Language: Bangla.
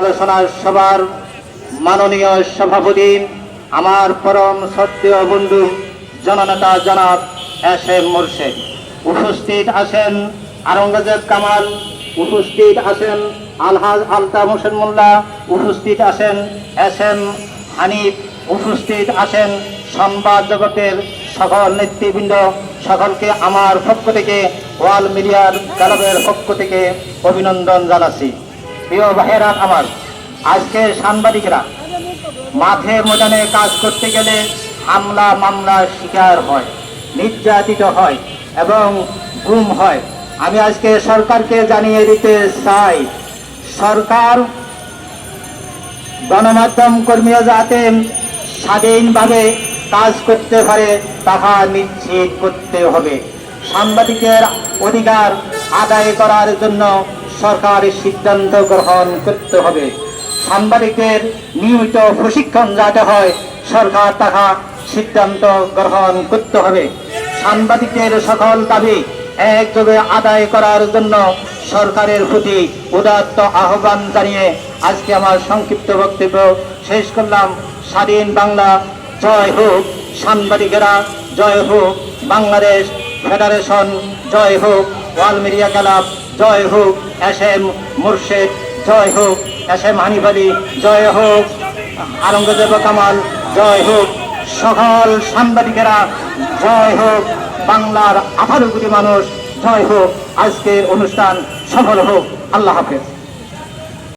আলোচনা সভার মাননীয় সভাপতি আমার পরম শ্রদ্ধেয় বন্ধু জননেতা জনাব এস এম মোরশেদ, উপস্থিত আছেন আওরঙ্গজেব কামাল, উপস্থিত আছেন আলহাজ আলতাফ হোসেন মোল্লা, উপস্থিত আছেন এস এম হানিফ, উপস্থিত আছেন সংবাদ জগতের সকল নেতৃবৃন্দ। সকলকে আমার পক্ষ থেকে ওয়াল মিডিয়ার ক্লাবের পক্ষ থেকে অভিনন্দন জানাচ্ছি। প্রিয় ভাইয়েরা আমার, আজকে সাংবাদিকরা মাঠে ময়দানে কাজ করতে গেলে হামলা মামলার শিকার হয়, নির্যাতিত হয় এবং গুম হয়। আমি আজকে সরকারকে জানিয়ে দিতে চাই, সরকার গণমাধ্যম কর্মীরা যাতে স্বাধীনভাবে কাজ করতে পারে তাহা নিশ্চিত করতে হবে। সাংবাদিকের অধিকার আদায় করার জন্য সরকার সিদ্ধান্ত গ্রহণ করতে হবে। সাংবাদিকের নিয়মিত প্রশিক্ষণ যাতে হয়, সরকার তাহা সিদ্ধান্ত গ্রহণ করতে হবে। সাংবাদিকের সকল দাবি একযোগে আদায় করার জন্য সরকারের প্রতি উদাত্ত আহ্বান জানিয়ে আজকে আমার সংক্ষিপ্ত বক্তব্য শেষ করলাম। স্বাধীন বাংলা জয় হোক, সাংবাদিকেরা জয় হোক, বাংলাদেশ ফেডারেশন জয় হোক, ওয়াল মিডিয়া ক্লাব জয় হোক, এস এম মোরশেদ জয় হোক, এস এম হানিফ আলী জয় হোক, আওরঙ্গজেব কামাল জয় হোক, সকল সাংবাদিকেরা জয় হোক, বাংলার 18 কোটি মানুষ জয় হোক। আজকের অনুষ্ঠান সফল হোক। আল্লাহ হাফেজ।